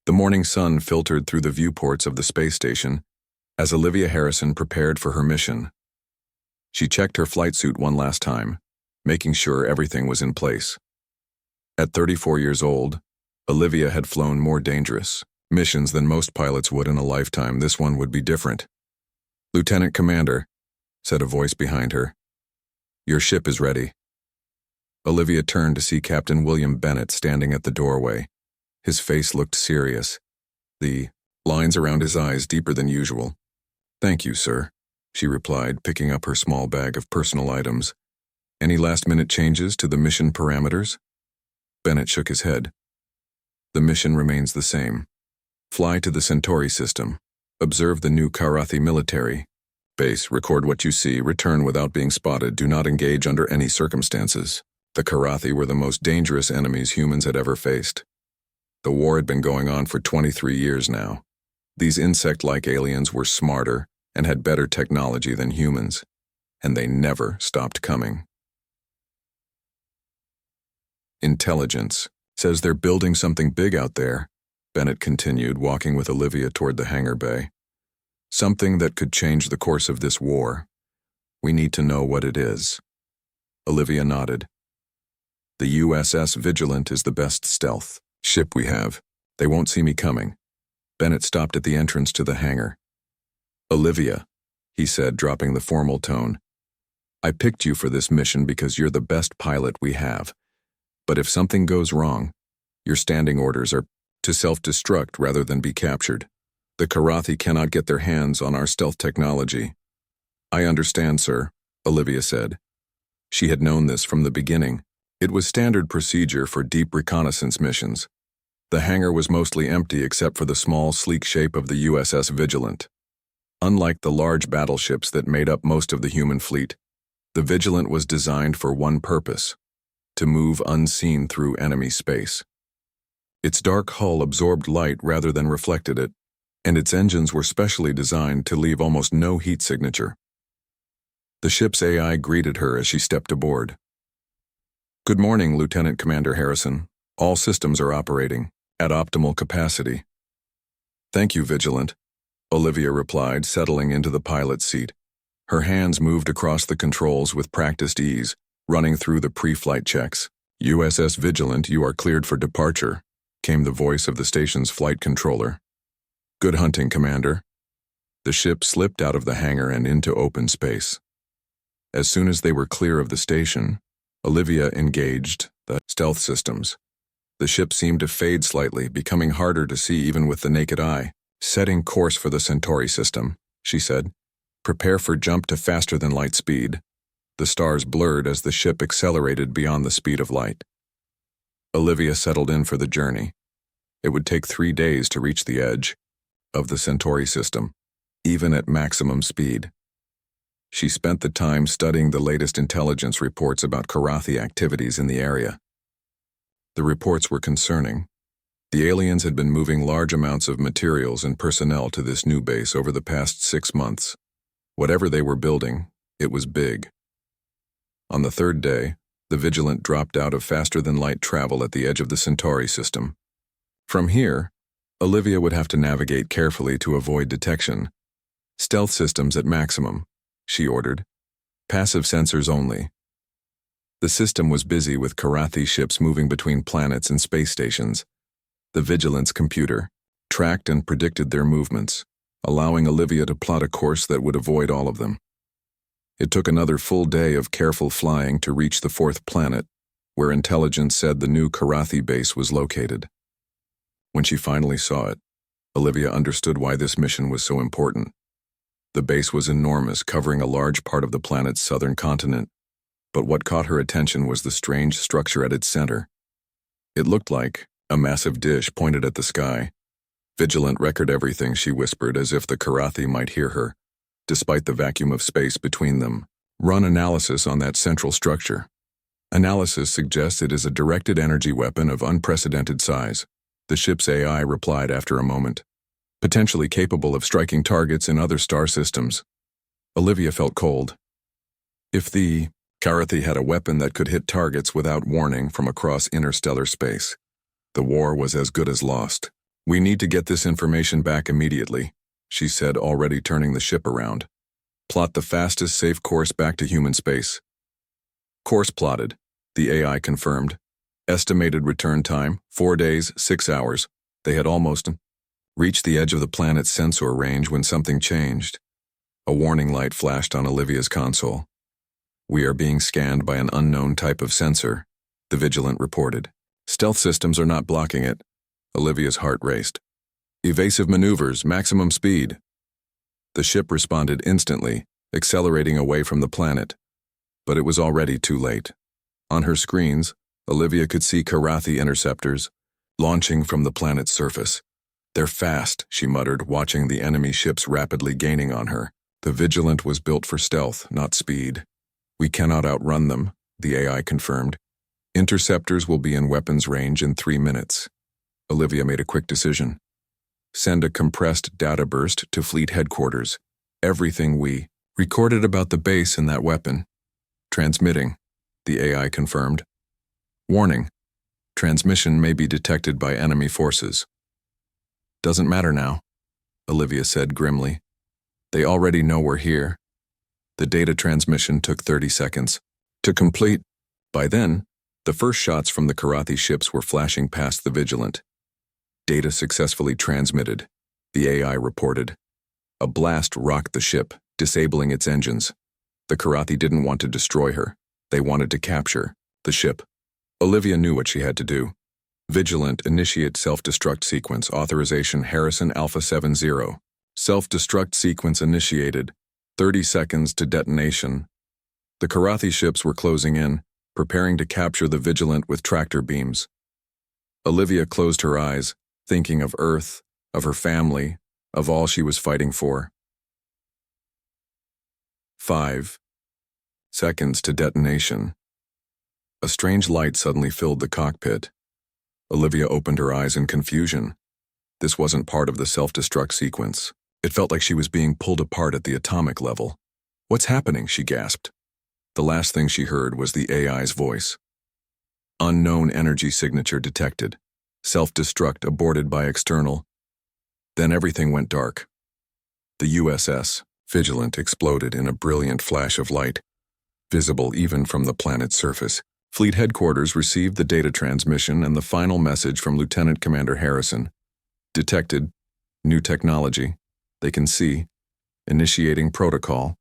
The morning sun filtered through the viewports of the space station as Olivia Harrison prepared for her mission. She checked her flight suit one last time, making sure everything was in place. At 34 years old, Olivia had flown more dangerous missions than most pilots would in a lifetime. This one would be different. "Lieutenant Commander," said a voice behind her, "your ship is ready." Olivia turned to see Captain William Bennett standing at the doorway. His face looked serious, the lines around his eyes deeper than usual. "Thank you, sir," she replied, picking up her small bag of personal items. "Any last-minute changes to the mission parameters?" Bennett shook his head. "The mission remains the same. Fly to the Centauri system. Observe the new Karathi military base. Record what you see. Return without being spotted. Do not engage under any circumstances." The Karathi were the most dangerous enemies humans had ever faced. The war had been going on for 23 years now. These insect-like aliens were smarter and had better technology than humans, and they never stopped coming. "Intelligence says they're building something big out there," Bennett continued, walking with Olivia toward the hangar bay. "Something that could change the course of this war. We need to know what it is." Olivia nodded. "The USS Vigilant is the best stealth ship we have. They won't see me coming." Bennett stopped at the entrance to the hangar. "Olivia," he said, dropping the formal tone, "I picked you for this mission because you're the best pilot we have. But if something goes wrong, your standing orders are to self-destruct rather than be captured. The Karathi cannot get their hands on our stealth technology." "I understand, sir," Olivia said. She had known this from the beginning. It was standard procedure for deep reconnaissance missions. The hangar was mostly empty except for the small, sleek shape of the USS Vigilant. Unlike the large battleships that made up most of the human fleet, the Vigilant was designed for one purpose: to move unseen through enemy space. Its dark hull absorbed light rather than reflected it, and its engines were specially designed to leave almost no heat signature. The ship's AI greeted her as she stepped aboard. "Good morning, Lieutenant Commander Harrison. All systems are operating at optimal capacity." "Thank you, Vigilant," Olivia replied, settling into the pilot's seat. Her hands moved across the controls with practiced ease, running through the pre-flight checks. "USS Vigilant, you are cleared for departure," came the voice of the station's flight controller. "Good hunting, Commander." The ship slipped out of the hangar and into open space. As soon as they were clear of the station, Olivia engaged the stealth systems. The ship seemed to fade slightly, becoming harder to see even with the naked eye. "Setting course for the Centauri system," she said. "Prepare for jump to faster than light speed." The stars blurred as the ship accelerated beyond the speed of light. Olivia settled in for the journey. It would take 3 days to reach the edge of the Centauri system, even at maximum speed. She spent the time studying the latest intelligence reports about Karathi activities in the area. The reports were concerning. The aliens had been moving large amounts of materials and personnel to this new base over the past 6 months. Whatever they were building, it was big. On the 3rd day, the Vigilant dropped out of faster-than-light travel at the edge of the Centauri system. From here, Olivia would have to navigate carefully to avoid detection. "Stealth systems at maximum," she ordered. "Passive sensors only." The system was busy with Karathi ships moving between planets and space stations. The Vigilant's computer tracked and predicted their movements, allowing Olivia to plot a course that would avoid all of them. It took another full day of careful flying to reach the 4th planet, where intelligence said the new Karathi base was located. When she finally saw it, Olivia understood why this mission was so important. The base was enormous, covering a large part of the planet's southern continent, but what caught her attention was the strange structure at its center. It looked like a massive dish pointed at the sky. "Vigilant, record everything," she whispered, as if the Karathi might hear her, despite the vacuum of space between them. "Run analysis on that central structure." "Analysis suggests it is a directed energy weapon of unprecedented size," the ship's AI replied after a moment. "Potentially capable of striking targets in other star systems." Olivia felt cold. If the Karathi had a weapon that could hit targets without warning from across interstellar space, the war was as good as lost. "We need to get this information back immediately," she said, already turning the ship around. "Plot the fastest safe course back to human space." Course plotted, the AI confirmed. Estimated return time, 4 days, 6 hours. They had almost reached the edge of the planet's sensor range when something changed. A warning light flashed on Olivia's console. "We are being scanned by an unknown type of sensor," the Vigilant reported. "Stealth systems are not blocking it." Olivia's heart raced. "Evasive maneuvers, maximum speed." The ship responded instantly, accelerating away from the planet. But it was already too late. On her screens, Olivia could see Karathi interceptors launching from the planet's surface. "They're fast," she muttered, watching the enemy ships rapidly gaining on her. The Vigilant was built for stealth, not speed. "We cannot outrun them," the AI confirmed. "Interceptors will be in weapons range in 3 minutes." Olivia made a quick decision. "Send a compressed data burst to fleet headquarters. Everything we recorded about the base and that weapon." "Transmitting," the AI confirmed. "Warning. Transmission may be detected by enemy forces." "Doesn't matter now," Olivia said grimly. "They already know we're here." The data transmission took 30 seconds to complete. By then, the first shots from the Karathi ships were flashing past the Vigilant. "Data successfully transmitted," the AI reported. A blast rocked the ship, disabling its engines. The Karathi didn't want to destroy her. They wanted to capture the ship. Olivia knew what she had to do. "Vigilant, initiate self-destruct sequence. Authorization Harrison Alpha 70. Self-destruct sequence initiated. 30 seconds to detonation." The Karathi ships were closing in, preparing to capture the Vigilant with tractor beams. Olivia closed her eyes, thinking of Earth, of her family, of all she was fighting for. 5 seconds to detonation. A strange light suddenly filled the cockpit. Olivia opened her eyes in confusion. This wasn't part of the self-destruct sequence. It felt like she was being pulled apart at the atomic level. "What's happening?" she gasped. The last thing she heard was the AI's voice. "Unknown energy signature detected. Self-destruct aborted by external." Then everything went dark. The USS Vigilant exploded in a brilliant flash of light, visible even from the planet's surface. Fleet headquarters received the data transmission and the final message from Lieutenant Commander Harrison. "Detected. New technology. They can see. Initiating protocol."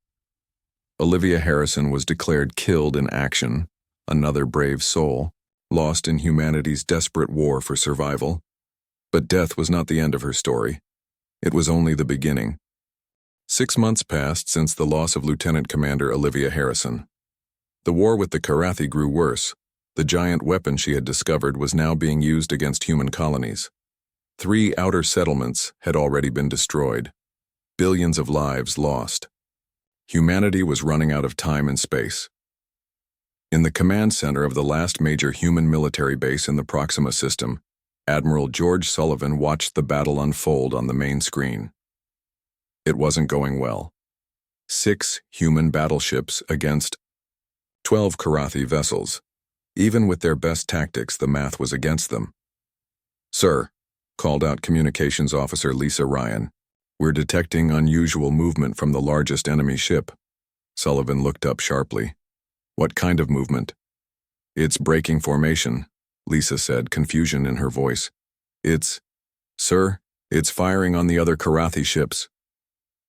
Olivia Harrison was declared killed in action, another brave soul, lost in humanity's desperate war for survival. But death was not the end of her story. It was only the beginning. 6 months passed since the loss of Lieutenant Commander Olivia Harrison. The war with the Karathi grew worse. The giant weapon she had discovered was now being used against human colonies. 3 outer settlements had already been destroyed. Billions of lives lost. Humanity was running out of time and space. In the command center of the last major human military base in the Proxima system, Admiral George Sullivan watched the battle unfold on the main screen. It wasn't going well. 6 human battleships against 12 Karathi vessels. Even with their best tactics, the math was against them. "Sir," called out Communications Officer Lisa Ryan, "we're detecting unusual movement from the largest enemy ship." Sullivan looked up sharply. "What kind of movement?" "It's breaking formation," Lisa said, confusion in her voice. Sir, it's firing on the other Karathi ships."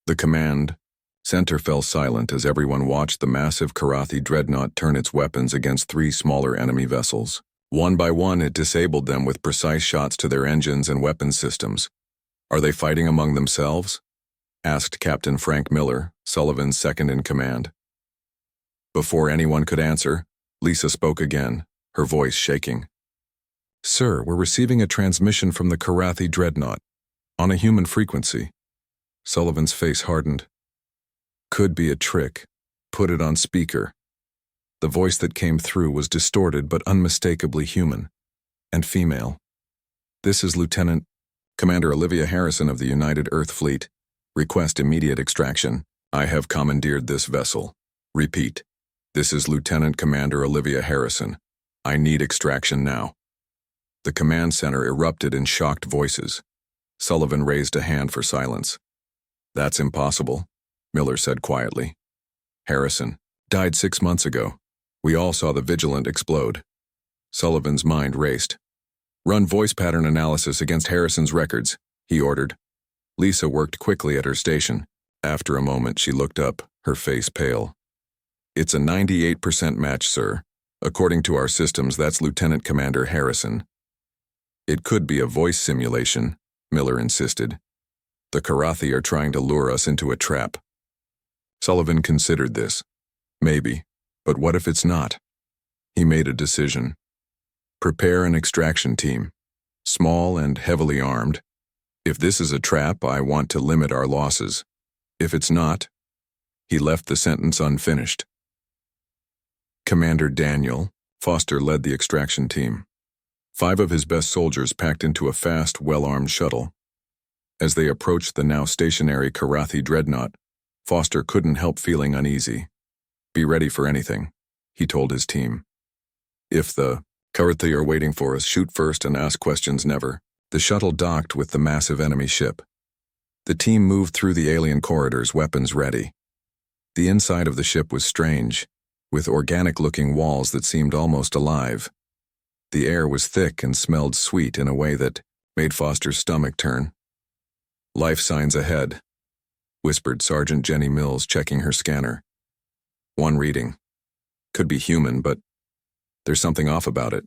The command center fell silent as everyone watched the massive Karathi dreadnought turn its weapons against 3 smaller enemy vessels. One by one, it disabled them with precise shots to their engines and weapons systems. "Are they fighting among themselves?" asked Captain Frank Miller, Sullivan's second-in-command. Before anyone could answer, Lisa spoke again, her voice shaking. "Sir, we're receiving a transmission from the Karathi dreadnought, on a human frequency." Sullivan's face hardened. "Could be a trick. Put it on speaker." The voice that came through was distorted but unmistakably human, and female. "This is Lieutenant Commander Olivia Harrison of the United Earth Fleet. Request immediate extraction. I have commandeered this vessel. Repeat. This is Lieutenant Commander Olivia Harrison. I need extraction now." The command center erupted in shocked voices. Sullivan raised a hand for silence. That's impossible, Miller said quietly. Harrison died 6 months ago. We all saw the Vigilant explode. Sullivan's mind raced. Run voice pattern analysis against Harrison's records, he ordered. Lisa worked quickly at her station. After a moment, she looked up, her face pale. It's a 98% match, sir. According to our systems, that's Lieutenant Commander Harrison. It could be a voice simulation, Miller insisted. The Karathi are trying to lure us into a trap. Sullivan considered this. Maybe, but what if it's not? He made a decision. Prepare an extraction team, small and heavily armed. If this is a trap, I want to limit our losses. If it's not, he left the sentence unfinished. Commander Daniel Foster led the extraction team. 5 of his best soldiers packed into a fast, well-armed shuttle. As they approached the now stationary Karathi dreadnought, Foster couldn't help feeling uneasy. Be ready for anything, he told his team. If the Karathi are waiting for us, shoot first and ask questions never. The shuttle docked with the massive enemy ship. The team moved through the alien corridors, weapons ready. The inside of the ship was strange, with organic-looking walls that seemed almost alive. The air was thick and smelled sweet in a way that made Foster's stomach turn. Life signs ahead, whispered Sergeant Jenny Mills, checking her scanner. 1 reading. Could be human, but there's something off about it.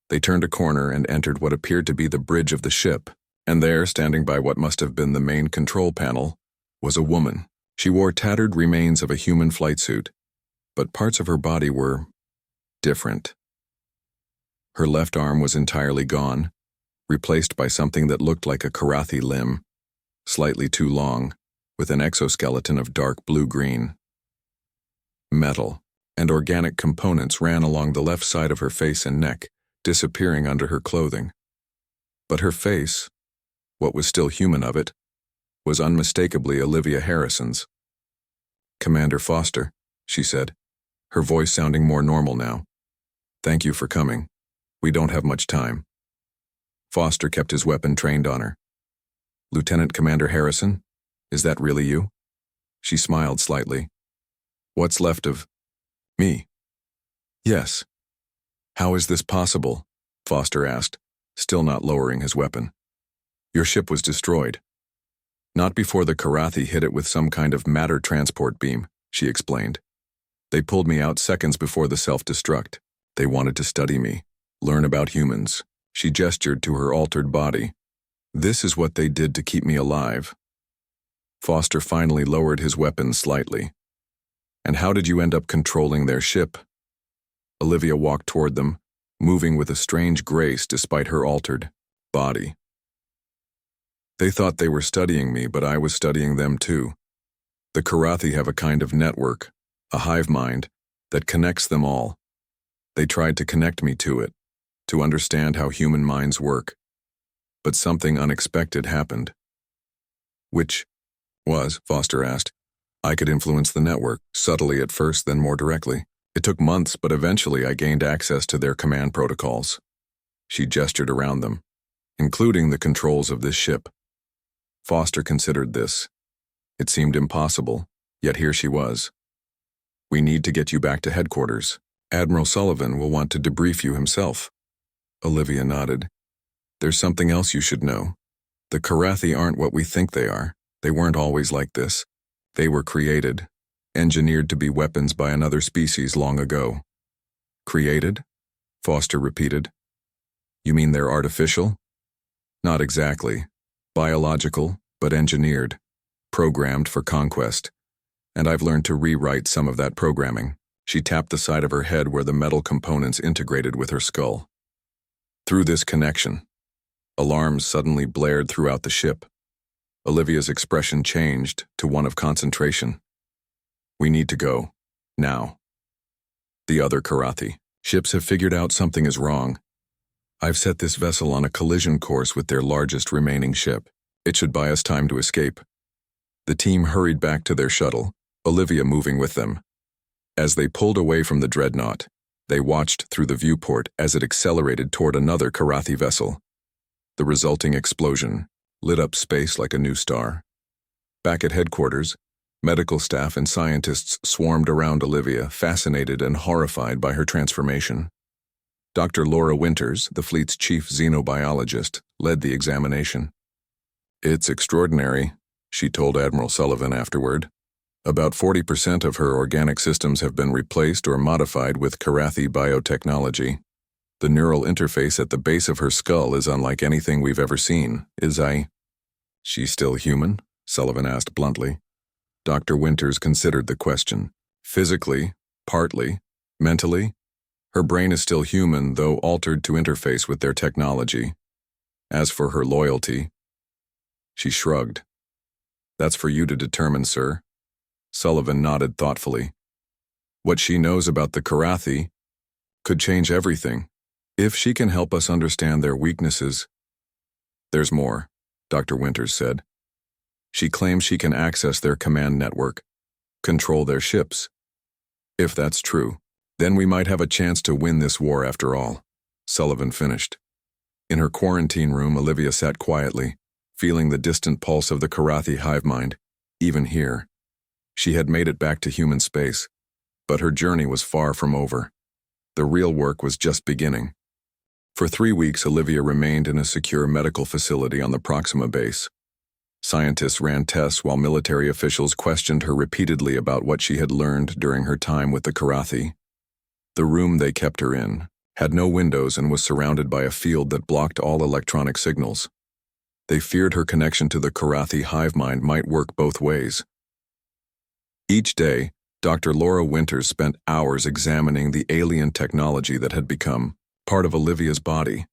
They turned a corner and entered what appeared to be the bridge of the ship, and there, standing by what must have been the main control panel, was a woman. She wore tattered remains of a human flight suit, but parts of her body were different. Her left arm was entirely gone, replaced by something that looked like a Karathi limb, slightly too long, with an exoskeleton of dark blue-green. Metal and organic components ran along the left side of her face and neck, disappearing under her clothing. But her face, what was still human of it, was unmistakably Olivia Harrison's. Commander Foster, she said, her voice sounding more normal now. Thank you for coming. We don't have much time. Foster kept his weapon trained on her. Lieutenant Commander Harrison, is that really you? She smiled slightly. What's left of me? Yes. How is this possible? Foster asked, still not lowering his weapon. Your ship was destroyed. Not before the Karathi hit it with some kind of matter transport beam, she explained. They pulled me out seconds before the self-destruct. They wanted to study me, learn about humans. She gestured to her altered body. This is what they did to keep me alive. Foster finally lowered his weapon slightly. And how did you end up controlling their ship? Olivia walked toward them, moving with a strange grace despite her altered body. They thought they were studying me, but I was studying them too. The Karathi have a kind of network, a hive mind, that connects them all. They tried to connect me to it, to understand how human minds work. But something unexpected happened. Which was, Foster asked. I could influence the network, subtly at first, then more directly. It took months, but eventually I gained access to their command protocols. She gestured around them, including the controls of this ship. Foster considered this. It seemed impossible, yet here she was. We need to get you back to headquarters. Admiral Sullivan will want to debrief you himself. Olivia nodded. There's something else you should know. The Karathi aren't what we think they are. They weren't always like this. They were created, engineered to be weapons by another species long ago. Created? Foster repeated. You mean they're artificial? Not exactly. Biological, but engineered. Programmed for conquest. And I've learned to rewrite some of that programming. She tapped the side of her head where the metal components integrated with her skull. Through this connection, alarms suddenly blared throughout the ship. Olivia's expression changed to one of concentration. We need to go. Now. The other Karathi. Ships have figured out something is wrong. I've set this vessel on a collision course with their largest remaining ship. It should buy us time to escape. The team hurried back to their shuttle, Olivia moving with them. As they pulled away from the dreadnought, they watched through the viewport as it accelerated toward another Karathi vessel. The resulting explosion lit up space like a new star. Back at headquarters, medical staff and scientists swarmed around Olivia, fascinated and horrified by her transformation. Dr. Laura Winters, the fleet's chief xenobiologist, led the examination. "It's extraordinary," she told Admiral Sullivan afterward. "About 40% of her organic systems have been replaced or modified with Karathi biotechnology. The neural interface at the base of her skull is unlike anything we've ever seen. She's still human?" Sullivan asked bluntly. Dr. Winters considered the question. "Physically, partly. Mentally, her brain is still human, though altered to interface with their technology. As for her loyalty," she shrugged. "That's for you to determine, sir." Sullivan nodded thoughtfully. "What she knows about the Karathi could change everything. If she can help us understand their weaknesses." "There's more," Dr. Winters said. "She claims she can access their command network, control their ships. If that's true, then we might have a chance to win this war after all," Sullivan finished. In her quarantine room, Olivia sat quietly, feeling the distant pulse of the Karathi hive mind, even here. She had made it back to human space, but her journey was far from over. The real work was just beginning. For 3 weeks, Olivia remained in a secure medical facility on the Proxima base. Scientists ran tests while military officials questioned her repeatedly about what she had learned during her time with the Karathi. The room they kept her in had no windows and was surrounded by a field that blocked all electronic signals. They feared her connection to the Karathi hive mind might work both ways. Each day, Dr. Laura Winters spent hours examining the alien technology that had become part of Olivia's body.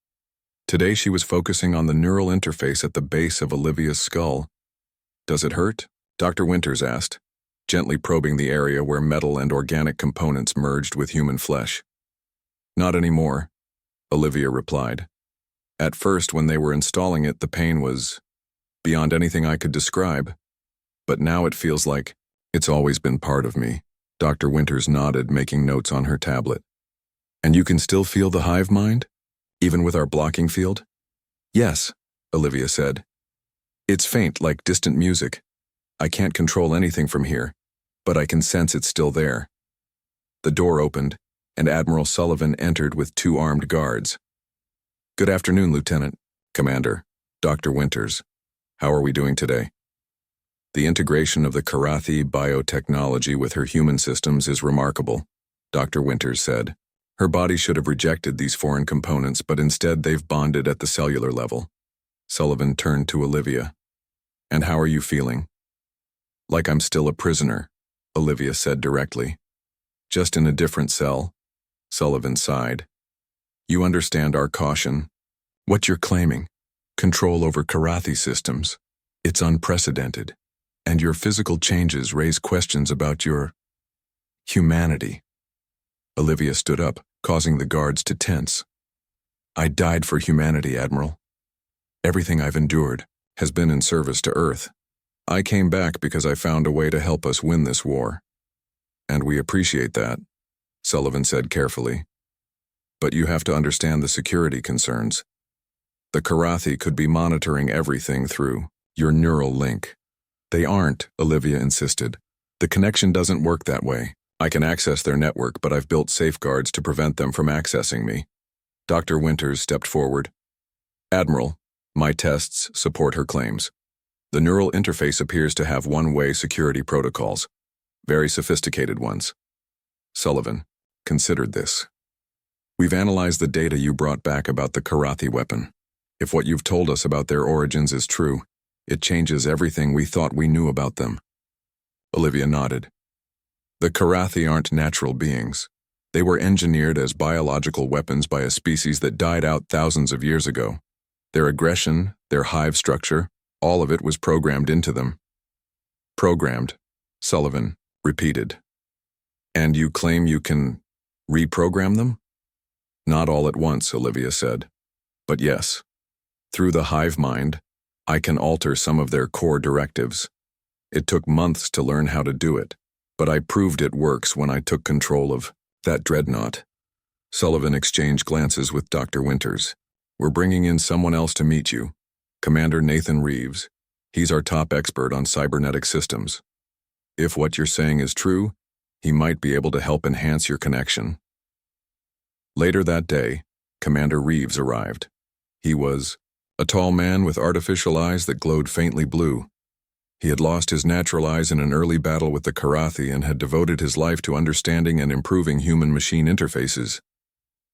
Today she was focusing on the neural interface at the base of Olivia's skull. "Does it hurt?" Dr. Winters asked, gently probing the area where metal and organic components merged with human flesh. "Not anymore," Olivia replied. "At first, when they were installing it, the pain was beyond anything I could describe. But now it feels like it's always been part of me." Dr. Winters nodded, making notes on her tablet. "And you can still feel the hive mind, even with our blocking field?" "Yes," Olivia said. "It's faint, like distant music. I can't control anything from here, but I can sense it's still there." The door opened, and Admiral Sullivan entered with 2 armed guards. "Good afternoon, Lieutenant." "Commander, Dr. Winters. How are we doing today?" "The integration of the Karathi biotechnology with her human systems is remarkable," Dr. Winters said. "Her body should have rejected these foreign components, but instead they've bonded at the cellular level." Sullivan turned to Olivia. "And how are you feeling?" "Like I'm still a prisoner," Olivia said directly. "Just in a different cell," Sullivan sighed. "You understand our caution. What you're claiming, control over Karathi systems, it's unprecedented, and your physical changes raise questions about your humanity." Olivia stood up, causing the guards to tense. "I died for humanity, Admiral. Everything I've endured has been in service to Earth. I came back because I found a way to help us win this war. And we appreciate that," Sullivan said carefully. "But you have to understand the security concerns. The Karathi could be monitoring everything through your neural link." "They aren't," Olivia insisted. "The connection doesn't work that way. I can access their network, but I've built safeguards to prevent them from accessing me." Dr. Winters stepped forward. "Admiral, my tests support her claims. The neural interface appears to have one-way security protocols, very sophisticated ones." Sullivan considered this. "We've analyzed the data you brought back about the Karathi weapon. If what you've told us about their origins is true, it changes everything we thought we knew about them." Olivia nodded. "The Karathi aren't natural beings. They were engineered as biological weapons by a species that died out thousands of years ago. Their aggression, their hive structure, all of it was programmed into them." "Programmed," Sullivan repeated. "And you claim you can reprogram them?" "Not all at once," Olivia said. "But yes, through the hive mind, I can alter some of their core directives. It took months to learn how to do it, but I proved it works when I took control of that dreadnought." Sullivan exchanged glances with Dr. Winters. "We're bringing in someone else to meet you. Commander Nathan Reeves. He's our top expert on cybernetic systems. If what you're saying is true, he might be able to help enhance your connection. Later that day, Commander Reeves arrived. He was a tall man with artificial eyes that glowed faintly blue. He had lost his natural eyes in an early battle with the Karathi and had devoted his life to understanding and improving human-machine interfaces.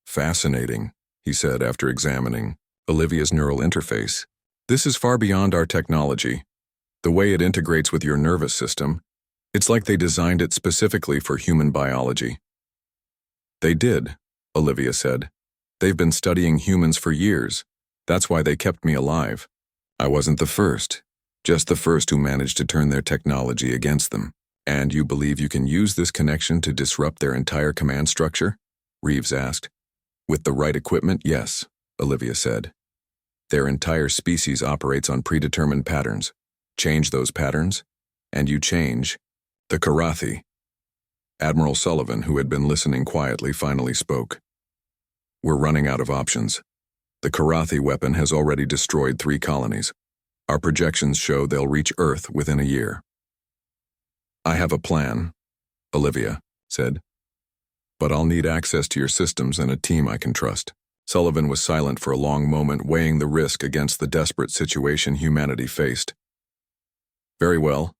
Fascinating, he said after examining Olivia's neural interface. This is far beyond our technology. The way it integrates with your nervous system, it's like they designed it specifically for human biology. They did, Olivia said. They've been studying humans for years. That's why they kept me alive. I wasn't the first, just the first who managed to turn their technology against them. And you believe you can use this connection to disrupt their entire command structure? Reeves asked. With the right equipment, yes, Olivia said. Their entire species operates on predetermined patterns. Change those patterns, and you change the Karathi. Admiral Sullivan, who had been listening quietly, finally spoke. We're running out of options. The Karathi weapon has already destroyed 3 colonies. Our projections show they'll reach Earth within a year. I have a plan, Olivia said. But I'll need access to your systems and a team I can trust. Sullivan was silent for a long moment, weighing the risk against the desperate situation humanity faced. Very well.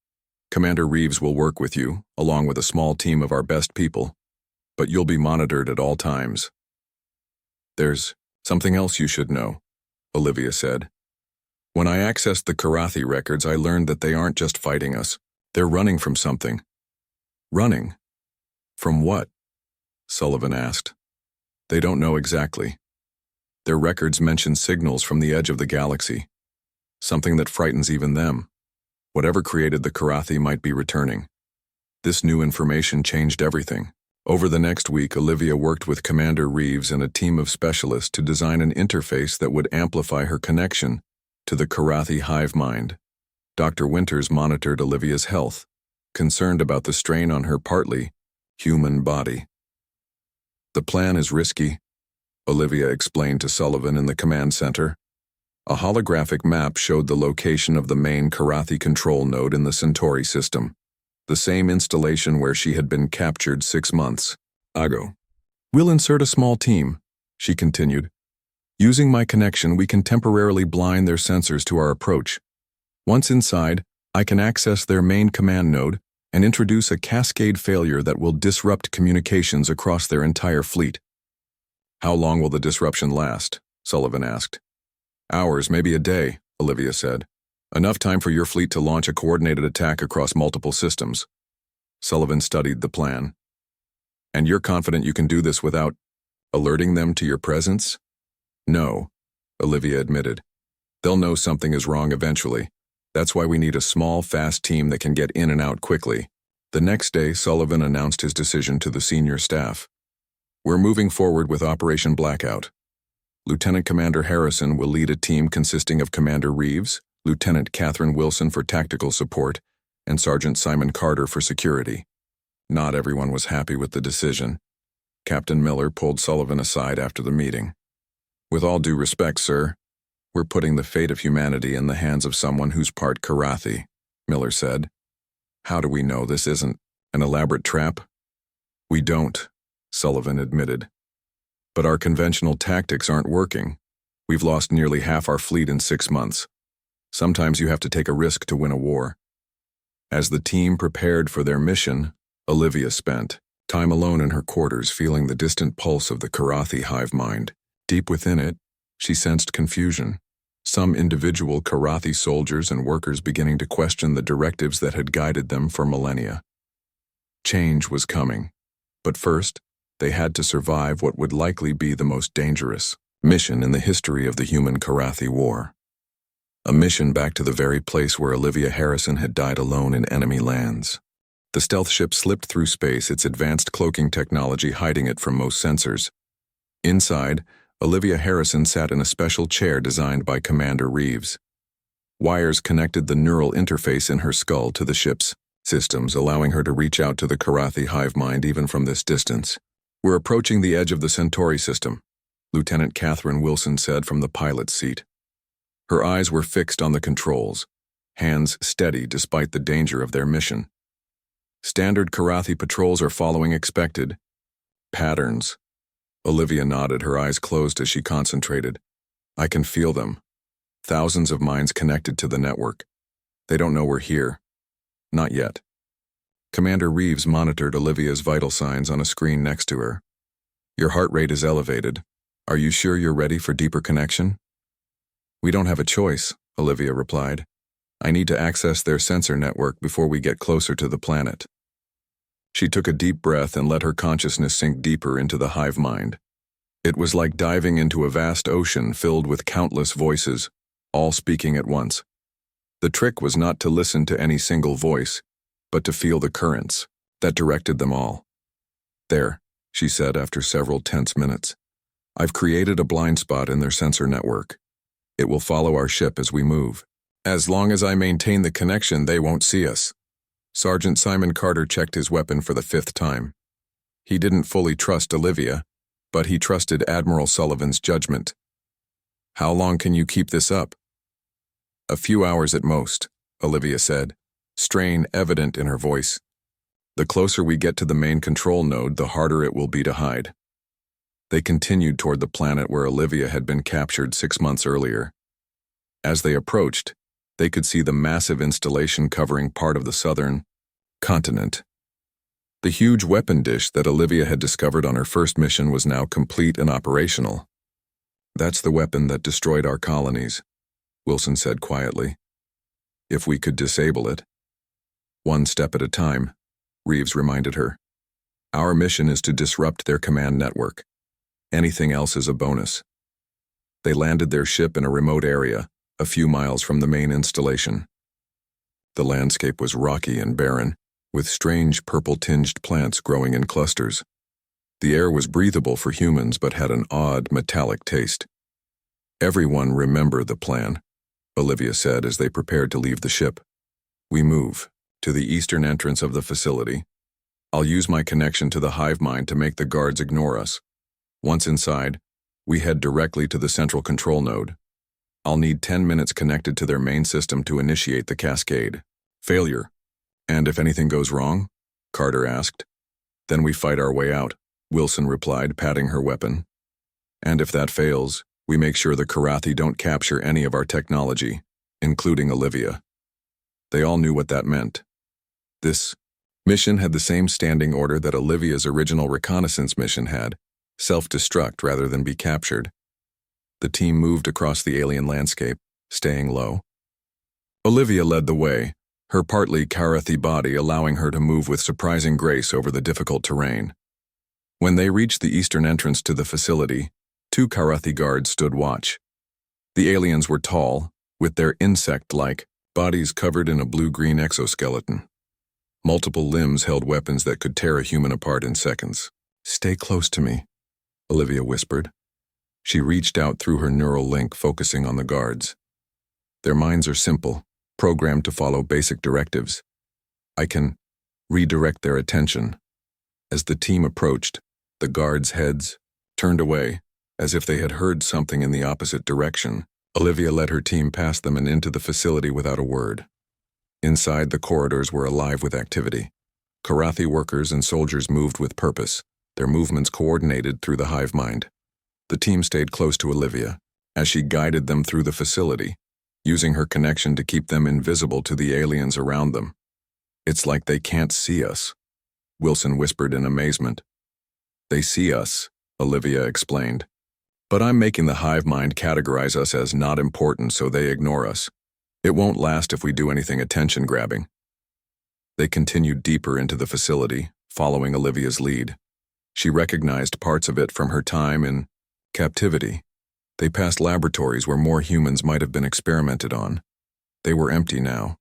Commander Reeves will work with you, along with a small team of our best people, but you'll be monitored at all times. There's something else you should know, Olivia said. When I accessed the Karathi records, I learned that they aren't just fighting us. They're running from something. Running? From what? Sullivan asked. They don't know exactly. Their records mention signals from the edge of the galaxy, something that frightens even them. Whatever created the Karathi might be returning. This new information changed everything. Over the next week, Olivia worked with Commander Reeves and a team of specialists to design an interface that would amplify her connection to the Karathi hive mind. Dr. Winters monitored Olivia's health, concerned about the strain on her partly human body. The plan is risky, Olivia explained to Sullivan in the command center. A holographic map showed the location of the main Karathi control node in the Centauri system, the same installation where she had been captured 6 months ago. We'll insert a small team, she continued. Using my connection, we can temporarily blind their sensors to our approach. Once inside, I can access their main command node and introduce a cascade failure that will disrupt communications across their entire fleet. How long will the disruption last? Sullivan asked. Hours, maybe a day, Olivia said. Enough time for your fleet to launch a coordinated attack across multiple systems. Sullivan studied the plan. And you're confident you can do this without alerting them to your presence? No, Olivia admitted. They'll know something is wrong eventually. That's why we need a small, fast team that can get in and out quickly. The next day, Sullivan announced his decision to the senior staff. We're moving forward with Operation Blackout. Lieutenant Commander Harrison will lead a team consisting of Commander Reeves, Lieutenant Catherine Wilson for tactical support, and Sergeant Simon Carter for security. Not everyone was happy with the decision. Captain Miller pulled Sullivan aside after the meeting. With all due respect, sir, we're putting the fate of humanity in the hands of someone who's part Karathi, Miller said. How do we know this isn't an elaborate trap? We don't, Sullivan admitted. But our conventional tactics aren't working. We've lost nearly half our fleet in 6 months. Sometimes you have to take a risk to win a war. As the team prepared for their mission, Olivia spent time alone in her quarters, feeling the distant pulse of the Karathi hive mind. Deep within it, she sensed confusion. Some individual Karathi soldiers and workers beginning to question the directives that had guided them for millennia. Change was coming, but first, they had to survive what would likely be the most dangerous mission in the history of the human Karathi War. A mission back to the very place where Olivia Harrison had died alone in enemy lands. The stealth ship slipped through space, its advanced cloaking technology hiding it from most sensors. Inside, Olivia Harrison sat in a special chair designed by Commander Reeves. Wires connected the neural interface in her skull to the ship's systems, allowing her to reach out to the Karathi hive mind even from this distance. We're approaching the edge of the Centauri system, Lieutenant Catherine Wilson said from the pilot's seat. Her eyes were fixed on the controls, hands steady despite the danger of their mission. Standard Karathi patrols are following expected patterns. Olivia nodded, her eyes closed as she concentrated. I can feel them. Thousands of minds connected to the network. They don't know we're here. Not yet. Commander Reeves monitored Olivia's vital signs on a screen next to her. Your heart rate is elevated. Are you sure you're ready for deeper connection? We don't have a choice, Olivia replied. I need to access their sensor network before we get closer to the planet. She took a deep breath and let her consciousness sink deeper into the hive mind. It was like diving into a vast ocean filled with countless voices, all speaking at once. The trick was not to listen to any single voice, but to feel the currents that directed them all. There, she said after several tense minutes. I've created a blind spot in their sensor network. It will follow our ship as we move. As long as I maintain the connection, they won't see us. Sergeant Simon Carter checked his weapon for the 5th time. He didn't fully trust Olivia, but he trusted Admiral Sullivan's judgment. How long can you keep this up? A few hours at most, Olivia said, strain evident in her voice. The closer we get to the main control node, the harder it will be to hide. They continued toward the planet where Olivia had been captured 6 months earlier. As they approached, they could see the massive installation covering part of the southern continent. The huge weapon dish that Olivia had discovered on her first mission was now complete and operational. That's the weapon that destroyed our colonies, Wilson said quietly. If we could disable it. One step at a time, Reeves reminded her. Our mission is to disrupt their command network. Anything else is a bonus. They landed their ship in a remote area, a few miles from the main installation. The landscape was rocky and barren, with strange purple-tinged plants growing in clusters. The air was breathable for humans but had an odd, metallic taste. Everyone remember the plan, Olivia said as they prepared to leave the ship. We move to the eastern entrance of the facility. I'll use my connection to the hive mind to make the guards ignore us. Once inside, we head directly to the central control node. I'll need 10 minutes connected to their main system to initiate the cascade. Failure. And if anything goes wrong? Carter asked. Then we fight our way out, Wilson replied, patting her weapon. And if that fails, we make sure the Karathi don't capture any of our technology, including Olivia. They all knew what that meant. This mission had the same standing order that Olivia's original reconnaissance mission had, self-destruct rather than be captured. The team moved across the alien landscape, staying low. Olivia led the way, her partly Karathi body allowing her to move with surprising grace over the difficult terrain. When they reached the eastern entrance to the facility, 2 Karathi guards stood watch. The aliens were tall, with their insect-like bodies covered in a blue-green exoskeleton. Multiple limbs held weapons that could tear a human apart in seconds. Stay close to me, Olivia whispered. She reached out through her neural link, focusing on the guards. Their minds are simple, programmed to follow basic directives. I can redirect their attention. As the team approached, the guards' heads turned away, as if they had heard something in the opposite direction. Olivia led her team past them and into the facility without a word. Inside, the corridors were alive with activity. Karathi workers and soldiers moved with purpose, their movements coordinated through the hive mind. The team stayed close to Olivia, as she guided them through the facility, using her connection to keep them invisible to the aliens around them. It's like they can't see us, Wilson whispered in amazement. They see us, Olivia explained. But I'm making the hive mind categorize us as not important so they ignore us. It won't last if we do anything attention-grabbing. They continued deeper into the facility, following Olivia's lead. She recognized parts of it from her time in captivity. They passed laboratories where more humans might have been experimented on. They were empty now.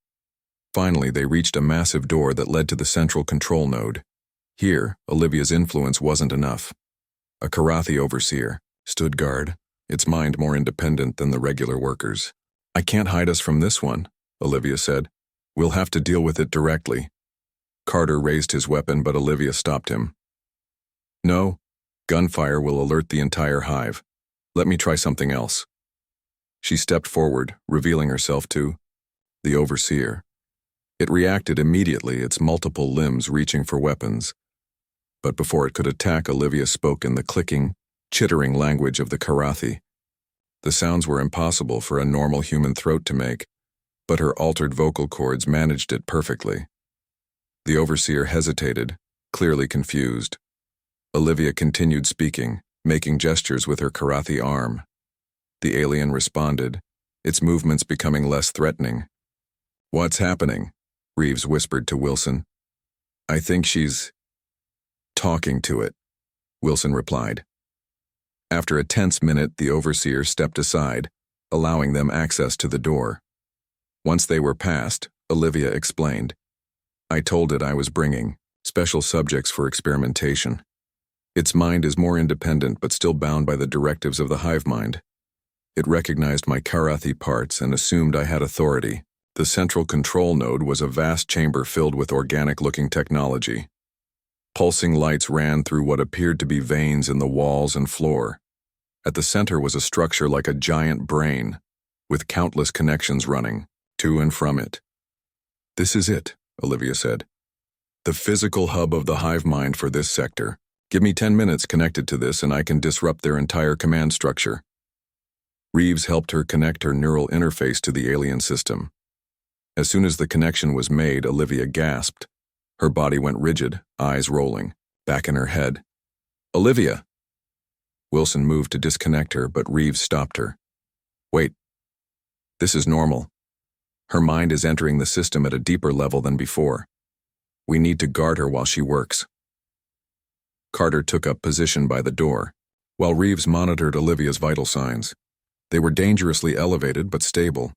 Finally, they reached a massive door that led to the central control node. Here, Olivia's influence wasn't enough. A Karathi overseer stood guard, its mind more independent than the regular workers. I can't hide us from this one, Olivia said. We'll have to deal with it directly. Carter raised his weapon, but Olivia stopped him. No, gunfire will alert the entire hive. Let me try something else. She stepped forward, revealing herself to the overseer. It reacted immediately, its multiple limbs reaching for weapons. But before it could attack, Olivia spoke in the clicking, chittering language of the Karathi. The sounds were impossible for a normal human throat to make, but her altered vocal cords managed it perfectly. The overseer hesitated, clearly confused. Olivia continued speaking, making gestures with her Karathi arm. The alien responded, its movements becoming less threatening. "What's happening?" Reeves whispered to Wilson. "I think she's talking to it," Wilson replied. After a tense minute, the overseer stepped aside, allowing them access to the door. Once they were past, Olivia explained, "I told it I was bringing special subjects for experimentation. Its mind is more independent but still bound by the directives of the hive mind. It recognized my Karathi parts and assumed I had authority." The central control node was a vast chamber filled with organic-looking technology. Pulsing lights ran through what appeared to be veins in the walls and floor. At the center was a structure like a giant brain, with countless connections running to and from it. "This is it," Olivia said. "The physical hub of the hive mind for this sector. Give me 10 minutes connected to this and I can disrupt their entire command structure." Reeves helped her connect her neural interface to the alien system. As soon as the connection was made, Olivia gasped. Her body went rigid, eyes rolling, back in her head. "Olivia!" Wilson moved to disconnect her, but Reeves stopped her. "Wait. This is normal. Her mind is entering the system at a deeper level than before. We need to guard her while she works." Carter took up position by the door, while Reeves monitored Olivia's vital signs. They were dangerously elevated but stable.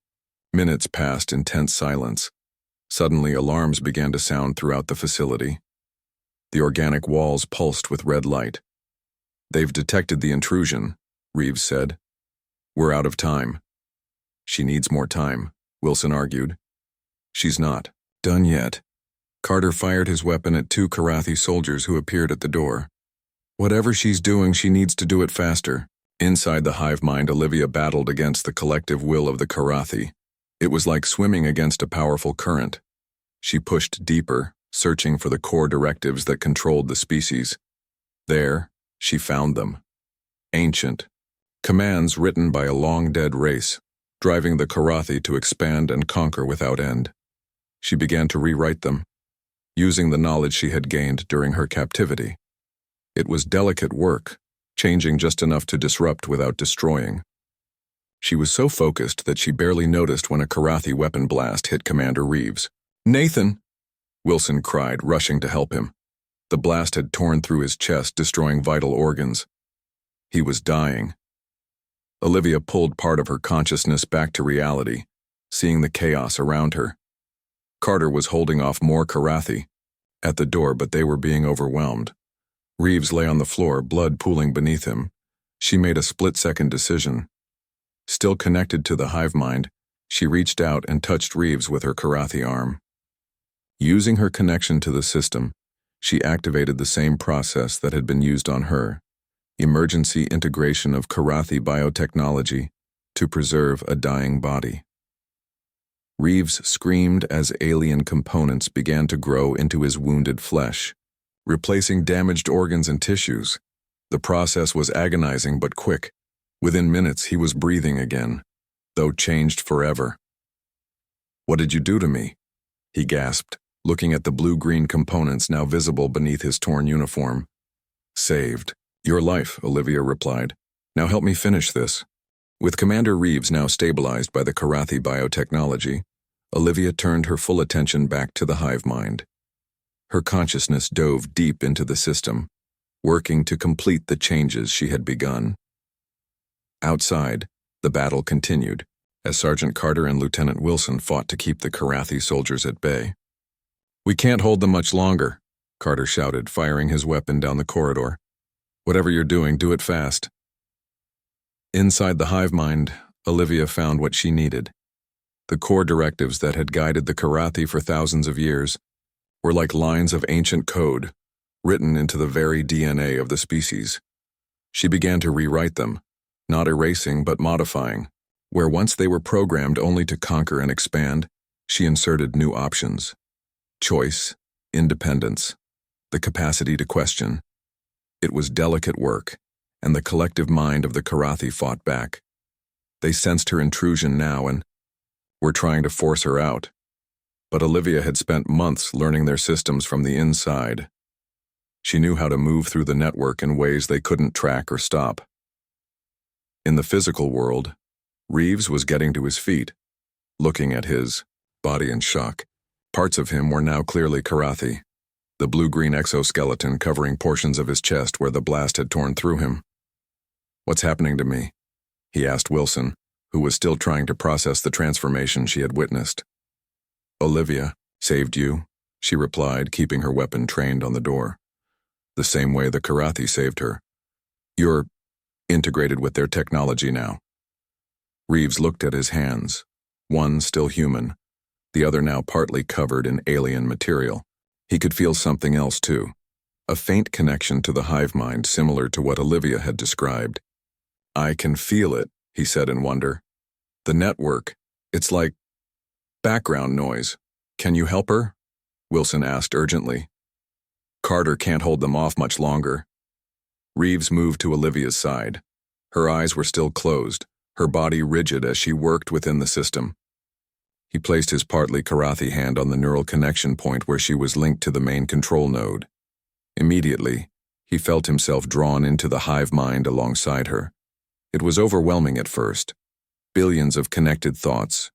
Minutes passed in tense silence. Suddenly, alarms began to sound throughout the facility. The organic walls pulsed with red light. "They've detected the intrusion," Reeves said. "We're out of time." "She needs more time," Wilson argued. "She's not done yet." Carter fired his weapon at 2 Karathi soldiers who appeared at the door. "Whatever she's doing, she needs to do it faster." Inside the hive mind, Olivia battled against the collective will of the Karathi. It was like swimming against a powerful current. She pushed deeper, searching for the core directives that controlled the species. There, she found them. Ancient commands written by a long-dead race, driving the Karathi to expand and conquer without end. She began to rewrite them, using the knowledge she had gained during her captivity. It was delicate work, changing just enough to disrupt without destroying. She was so focused that she barely noticed when a Karathi weapon blast hit Commander Reeves. "Nathan!" Wilson cried, rushing to help him. The blast had torn through his chest, destroying vital organs. He was dying. Olivia pulled part of her consciousness back to reality, seeing the chaos around her. Carter was holding off more Karathi at the door, but they were being overwhelmed. Reeves lay on the floor, blood pooling beneath him. She made a split-second decision. Still connected to the hive mind, she reached out and touched Reeves with her Karathi arm. Using her connection to the system, she activated the same process that had been used on her, emergency integration of Karathi biotechnology to preserve a dying body. Reeves screamed as alien components began to grow into his wounded flesh, replacing damaged organs and tissues. The process was agonizing but quick. Within minutes, he was breathing again, though changed forever. "What did you do to me?" he gasped, looking at the blue-green components now visible beneath his torn uniform. "Saved your life," Olivia replied. "Now help me finish this." With Commander Reeves now stabilized by the Karathi biotechnology, Olivia turned her full attention back to the hive mind. Her consciousness dove deep into the system, working to complete the changes she had begun. Outside, the battle continued, as Sergeant Carter and Lieutenant Wilson fought to keep the Karathi soldiers at bay. "We can't hold them much longer," Carter shouted, firing his weapon down the corridor. "Whatever you're doing, do it fast." Inside the hive mind, Olivia found what she needed. The core directives that had guided the Karathi for thousands of years were like lines of ancient code, written into the very DNA of the species. She began to rewrite them, not erasing but modifying, Where once they were programmed only to conquer and expand, she inserted new options. Choice, independence, the capacity to question. It was delicate work, and the collective mind of the Karathi fought back. They sensed her intrusion now and were trying to force her out. But Olivia had spent months learning their systems from the inside. She knew how to move through the network in ways they couldn't track or stop. In the physical world, Reeves was getting to his feet, looking at his body in shock. Parts of him were now clearly Karathi, the blue-green exoskeleton covering portions of his chest where the blast had torn through him. "What's happening to me?" he asked Wilson, who was still trying to process the transformation she had witnessed. "Olivia saved you," she replied, keeping her weapon trained on the door. "The same way the Karathi saved her. You're integrated with their technology now." Reeves looked at his hands, one still human, the other now partly covered in alien material. He could feel something else too, a faint connection to the hive mind similar to what Olivia had described. "I can feel it," he said in wonder. "The network, it's like background noise. Can you help her?" Wilson asked urgently. "Carter can't hold them off much longer." Reeves moved to Olivia's side. Her eyes were still closed, her body rigid as she worked within the system. He placed his partly Karathi hand on the neural connection point where she was linked to the main control node. Immediately, he felt himself drawn into the hive mind alongside her. It was overwhelming at first, billions of connected thoughts,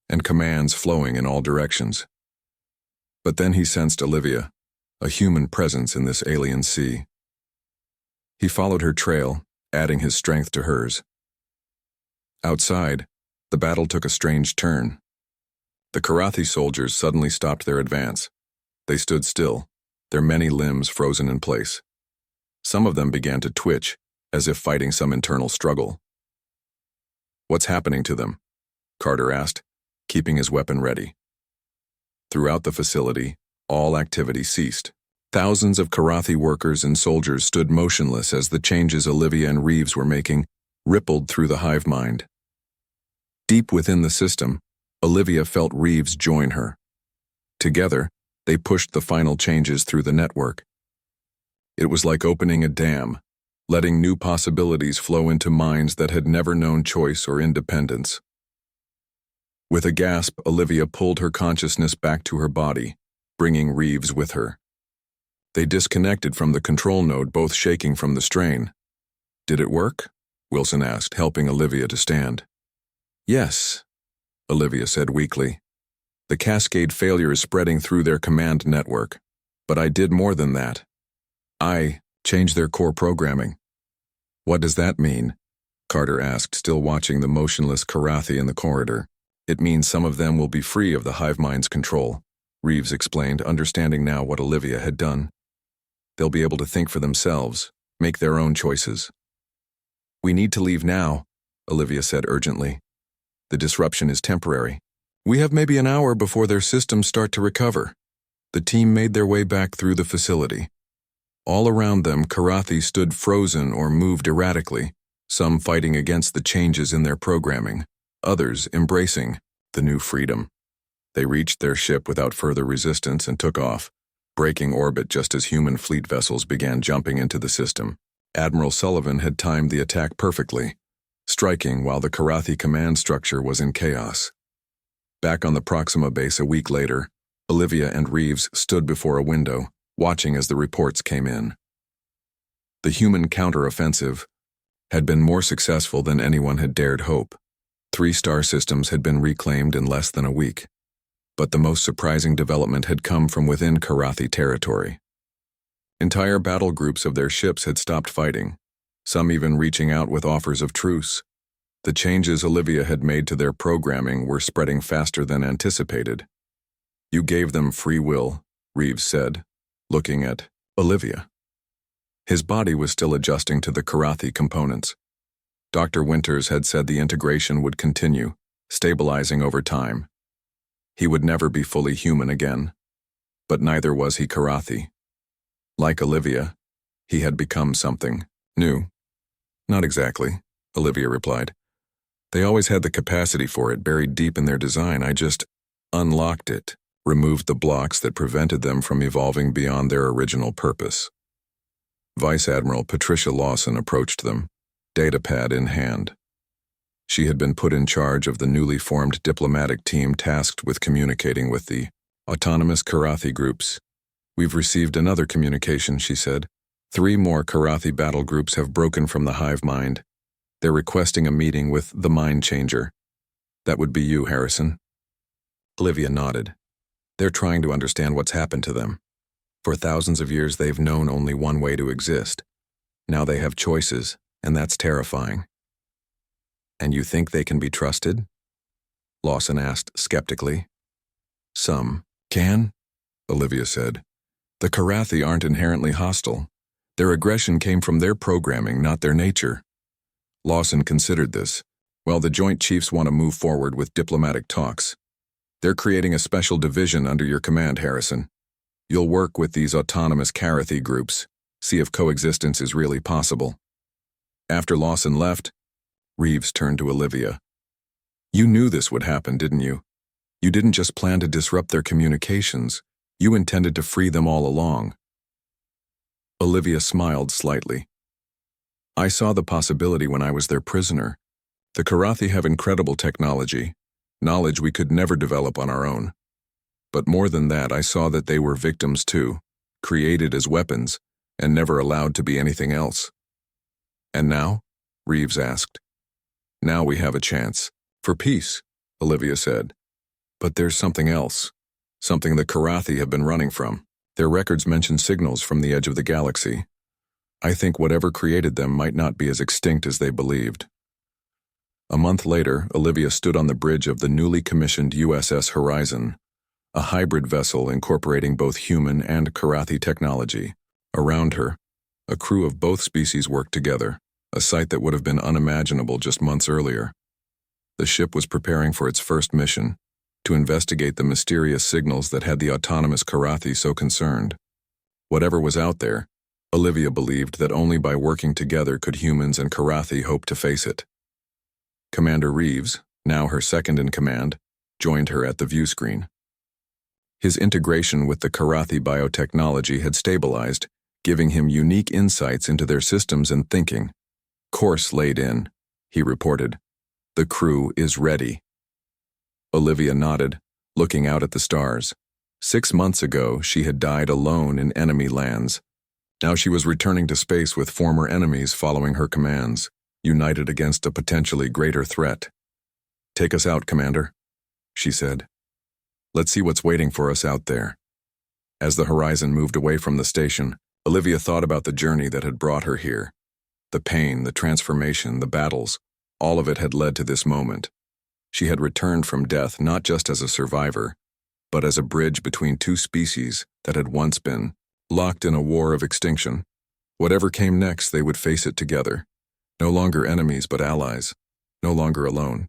and commands flowing in all directions. But then he sensed Olivia, a human presence in this alien sea. He followed her trail, adding his strength to hers. Outside, the battle took a strange turn. The Karathi soldiers suddenly stopped their advance. They stood still, their many limbs frozen in place. Some of them began to twitch, as if fighting some internal struggle. "What's happening to them?" Carter asked, keeping his weapon ready. Throughout the facility, all activity ceased. Thousands of Karathi workers and soldiers stood motionless as the changes Olivia and Reeves were making rippled through the hive mind. Deep within the system, Olivia felt Reeves join her. Together, they pushed the final changes through the network. It was like opening a dam, letting new possibilities flow into minds that had never known choice or independence. With a gasp, Olivia pulled her consciousness back to her body, bringing Reeves with her. They disconnected from the control node, both shaking from the strain. "Did it work?" Wilson asked, helping Olivia to stand. "Yes," Olivia said weakly. "The cascade failure is spreading through their command network. But I did more than that. I changed their core programming." "What does that mean?" Carter asked, still watching the motionless Karathi in the corridor. "It means some of them will be free of the hive mind's control," Reeves explained, understanding now what Olivia had done. "They'll be able to think for themselves, make their own choices." "We need to leave now," Olivia said urgently. "The disruption is temporary. We have maybe an hour before their systems start to recover." The team made their way back through the facility. All around them, Karathi stood frozen or moved erratically, some fighting against the changes in their programming, others embracing the new freedom. They reached their ship without further resistance and took off, breaking orbit just as human fleet vessels began jumping into the system. Admiral Sullivan had timed the attack perfectly, striking while the Karathi command structure was in chaos. Back on the Proxima base a week later, Olivia and Reeves stood before a window, watching as the reports came in. The human counteroffensive had been more successful than anyone had dared hope. 3 star systems had been reclaimed in less than a week. But the most surprising development had come from within Karathi territory. Entire battle groups of their ships had stopped fighting, some even reaching out with offers of truce. The changes Olivia had made to their programming were spreading faster than anticipated. "You gave them free will," Reeves said, looking at Olivia. His body was still adjusting to the Karathi components. Dr. Winters had said the integration would continue, stabilizing over time. He would never be fully human again, but neither was he Karathi. Like Olivia, he had become something new. "Not exactly," Olivia replied. They always had the capacity for it buried deep in their design. I just unlocked it, removed the blocks that prevented them from evolving beyond their original purpose. Vice Admiral Patricia Lawson approached them, datapad in hand. She had been put in charge of the newly formed diplomatic team tasked with communicating with the autonomous Karathi groups. "We've received another communication," she said. 3 more Karathi battle groups have broken from the hive mind. They're requesting a meeting with the Mind Changer. That would be you, Harrison. Olivia nodded. They're trying to understand what's happened to them. For thousands of years, they've known only one way to exist. Now they have choices, and that's terrifying. And you think they can be trusted? Lawson asked skeptically. Some can, Olivia said. The Karathi aren't inherently hostile. Their aggression came from their programming, not their nature. Lawson considered this. Well, the Joint Chiefs want to move forward with diplomatic talks. They're creating a special division under your command, Harrison. You'll work with these autonomous Karathi groups, see if coexistence is really possible. After Lawson left, Reeves turned to Olivia. You knew this would happen, didn't you? You didn't just plan to disrupt their communications. You intended to free them all along. Olivia smiled slightly. I saw the possibility when I was their prisoner. The Karathi have incredible technology, knowledge we could never develop on our own. But more than that, I saw that they were victims too, created as weapons, and never allowed to be anything else. And now? Reeves asked. Now we have a chance. For peace, Olivia said. But there's something else. Something the Karathi have been running from. Their records mention signals from the edge of the galaxy. I think whatever created them might not be as extinct as they believed. A month later, Olivia stood on the bridge of the newly commissioned USS Horizon, a hybrid vessel incorporating both human and Karathi technology. Around her, a crew of both species worked together, a sight that would have been unimaginable just months earlier. The ship was preparing for its first mission, to investigate the mysterious signals that had the autonomous Karathi so concerned. Whatever was out there, Olivia believed that only by working together could humans and Karathi hope to face it. Commander Reeves, now her second-in-command, joined her at the view screen. His integration with the Karathi biotechnology had stabilized, giving him unique insights into their systems and thinking. Course laid in, he reported. The crew is ready. Olivia nodded, looking out at the stars. 6 months ago, she had died alone in enemy lands. Now she was returning to space with former enemies following her commands, united against a potentially greater threat. Take us out, Commander, she said. Let's see what's waiting for us out there. As the Horizon moved away from the station, Olivia thought about the journey that had brought her here. The pain, the transformation, the battles, all of it had led to this moment. She had returned from death not just as a survivor, but as a bridge between 2 species that had once been locked in a war of extinction. Whatever came next, they would face it together. No longer enemies, but allies. No longer alone.